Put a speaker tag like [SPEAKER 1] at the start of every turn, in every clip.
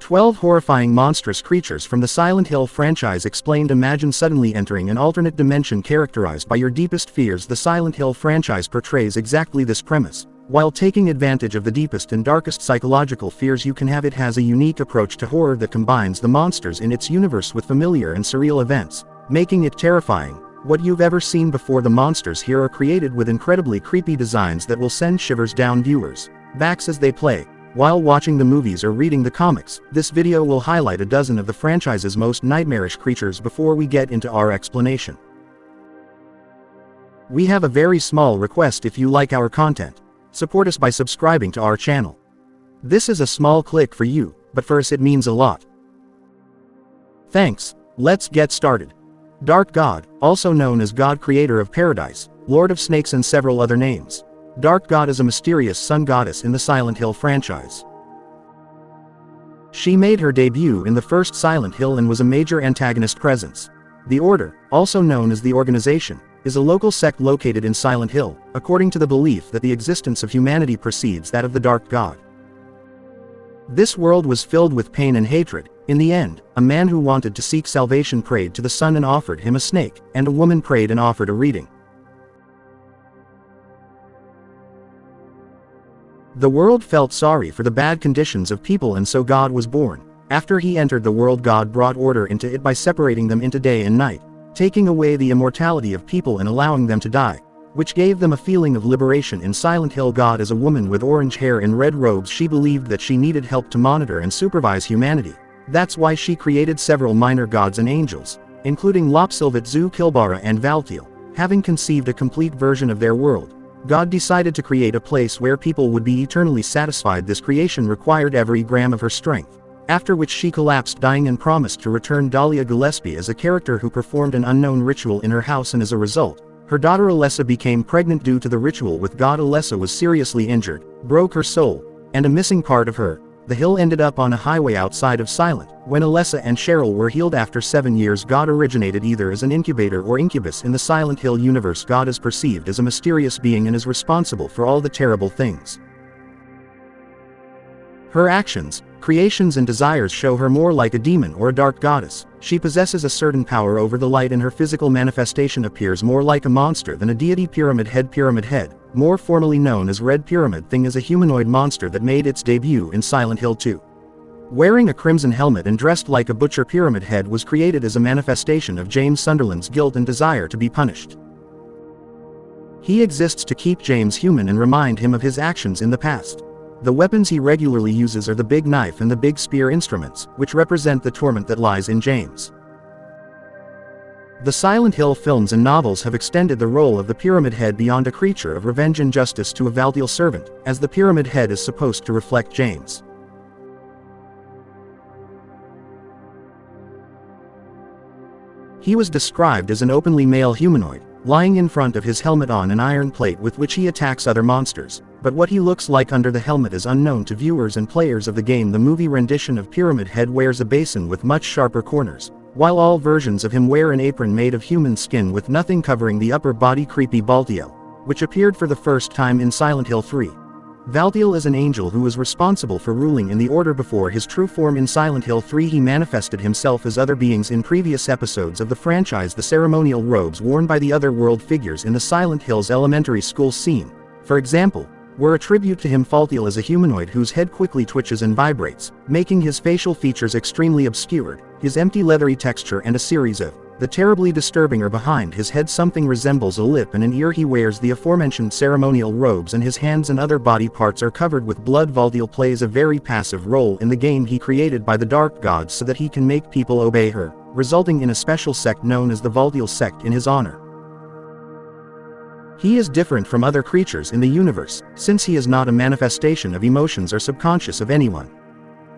[SPEAKER 1] 12 horrifying monstrous creatures from the Silent Hill franchise explained. Imagine suddenly entering an alternate dimension characterized by your deepest fears. The Silent Hill franchise portrays exactly this premise. While taking advantage of the deepest and darkest psychological fears you can have, it has a unique approach to horror that combines the monsters in its universe with familiar and surreal events, making it terrifying. What you've ever seen before. The monsters here are created with incredibly creepy designs that will send shivers down viewers' backs as they play. While watching the movies or reading the comics, this video will highlight a dozen of the franchise's most nightmarish creatures. Before we get into our explanation, we have a very small request. If you like our content, support us by subscribing to our channel. This is a small click for you, but for us it means a lot. Thanks. Let's get started. Dark God, also known as God, creator of paradise, Lord of Snakes and several other names. Dark God is a mysterious sun goddess in the Silent Hill franchise. She made her debut in the first Silent Hill and was a major antagonist presence. The Order, also known as the Organization, is a local sect located in Silent Hill, according to the belief that the existence of humanity precedes that of the Dark God. This world was filled with pain and hatred. In the end, a man who wanted to seek salvation prayed to the sun and offered him a snake, and a woman prayed and offered a reading. The world felt sorry for the bad conditions of people, and so God was born. After he entered the world, God brought order into it by separating them into day and night, taking away the immortality of people and allowing them to die, which gave them a feeling of liberation. In Silent Hill, God is a woman with orange hair and red robes. She believed that she needed help to monitor and supervise humanity. That's why she created several minor gods and angels, including Lopsilvat, Zu Kilbara and Valtiel. Having conceived a complete version of their world, God decided to create a place where people would be eternally satisfied. This creation required every gram of her strength, after which she collapsed, dying, and promised to return. Dahlia Gillespie as a character who performed an unknown ritual in her house, and as a result, her daughter Alessa became pregnant. Due to the ritual with God, Alessa was seriously injured, broke her soul, and a missing part of her. The hill ended up on a highway outside of Silent. When Alessa and Cheryl were healed after 7 years, God originated either as an incubator or incubus. In the Silent Hill universe, God is perceived as a mysterious being and is responsible for all the terrible things. Her actions, creations and desires show her more like a demon or a dark goddess. She possesses a certain power over the light, and her physical manifestation appears more like a monster than a deity. Pyramid Head, more formally known as Red Pyramid Thing, is a humanoid monster that made its debut in Silent Hill 2. Wearing a crimson helmet and dressed like a butcher, Pyramid Head was created as a manifestation of James Sunderland's guilt and desire to be punished. He exists to keep James human and remind him of his actions in the past. The weapons he regularly uses are the big knife and the big spear instruments, which represent the torment that lies in James. The Silent Hill films and novels have extended the role of the Pyramid Head beyond a creature of revenge and justice to a Valtiel servant, as the Pyramid Head is supposed to reflect James. He was described as an openly male humanoid, lying in front of his helmet on an iron plate with which he attacks other monsters, but what he looks like under the helmet is unknown to viewers and players of the game. The movie rendition of Pyramid Head wears a basin with much sharper corners, while all versions of him wear an apron made of human skin with nothing covering the upper body. Creepy Valtiel, which appeared for the first time in Silent Hill 3. Valtiel is an angel who was responsible for ruling in the Order before his true form. In Silent Hill 3 he manifested himself as other beings. In previous episodes of the franchise, the ceremonial robes worn by the otherworld figures in the Silent Hills elementary school scene, for example, were a tribute to him. Valtiel is a humanoid whose head quickly twitches and vibrates, making his facial features extremely obscured. His empty leathery texture and a series of the terribly disturbing are behind his head. Something resembles a lip and an ear. He wears the aforementioned ceremonial robes and his hands and other body parts are covered with blood. Valtiel plays a very passive role in the game he created by the Dark Gods so that he can make people obey her, resulting in a special sect known as the Valtiel sect in his honor. He is different from other creatures in the universe, since he is not a manifestation of emotions or subconscious of anyone.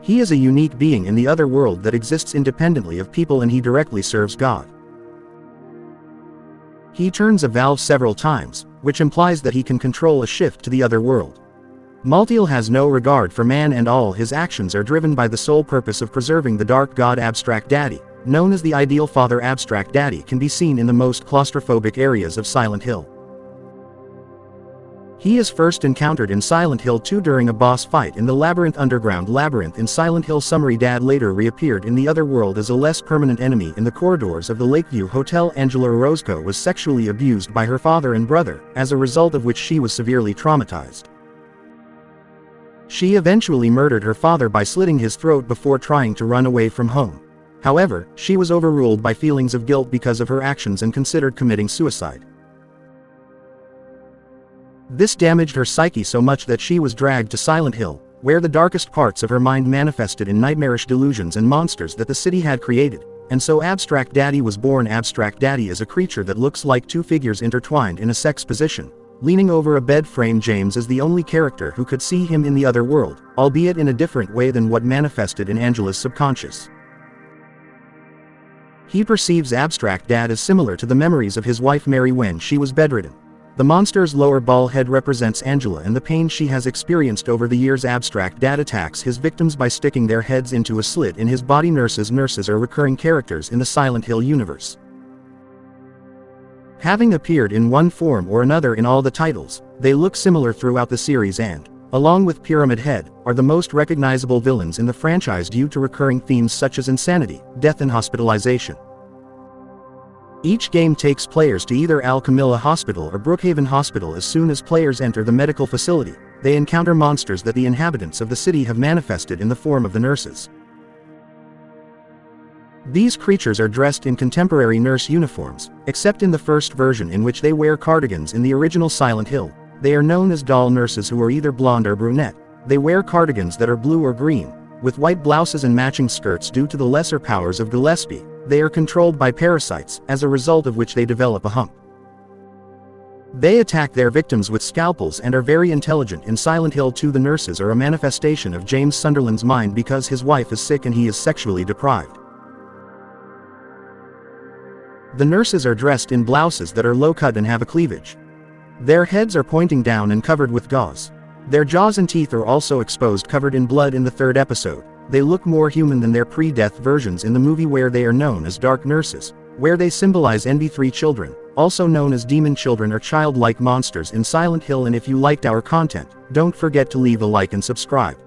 [SPEAKER 1] He is a unique being in the other world that exists independently of people, and he directly serves God. He turns a valve several times, which implies that he can control a shift to the other world. Valtiel has no regard for man, and all his actions are driven by the sole purpose of preserving the Dark God. Abstract Daddy, known as the Ideal Father, Abstract Daddy can be seen in the most claustrophobic areas of Silent Hill. He is first encountered in Silent Hill 2 during a boss fight in the Labyrinth Underground Labyrinth in Silent Hill. Summary: Dad later reappeared in the other world as a less permanent enemy in the corridors of the Lakeview Hotel. Angela Orozco was sexually abused by her father and brother, as a result of which she was severely traumatized. She eventually murdered her father by slitting his throat before trying to run away from home. However, she was overruled by feelings of guilt because of her actions and considered committing suicide. This damaged her psyche so much that she was dragged to Silent Hill, where the darkest parts of her mind manifested in nightmarish delusions and monsters that the city had created, and so Abstract Daddy was born. Abstract Daddy is a creature that looks like two figures intertwined in a sex position, leaning over a bed frame. James is the only character who could see him in the other world, albeit in a different way than what manifested in Angela's subconscious. He perceives Abstract Dad as similar to the memories of his wife Mary when she was bedridden. The monster's lower ball head represents Angela and the pain she has experienced over the years. Abstract Dad attacks his victims by sticking their heads into a slit in his body. Nurses are recurring characters in the Silent Hill universe. Having appeared in one form or another in all the titles, they look similar throughout the series and, along with Pyramid Head, are the most recognizable villains in the franchise due to recurring themes such as insanity, death and hospitalization. Each game takes players to either Al Camilla Hospital or Brookhaven Hospital. As soon as players enter the medical facility, they encounter monsters that the inhabitants of the city have manifested in the form of the nurses. These creatures are dressed in contemporary nurse uniforms, except in the first version in which they wear cardigans. In the original Silent Hill, they are known as doll nurses who are either blonde or brunette. They wear cardigans that are blue or green, with white blouses and matching skirts. Due to the lesser powers of Gillespie, they are controlled by parasites, as a result of which they develop a hump. They attack their victims with scalpels and are very intelligent. In Silent Hill 2, the nurses are a manifestation of James Sunderland's mind because his wife is sick and he is sexually deprived. The nurses are dressed in blouses that are low-cut and have a cleavage. Their heads are pointing down and covered with gauze. Their jaws and teeth are also exposed, covered in blood. In the third episode, they look more human than their pre-death versions in the movie, where they are known as Dark Nurses, where they symbolize NB3 children, also known as demon children or childlike monsters in Silent Hill. And if you liked our content, don't forget to leave a like and subscribe.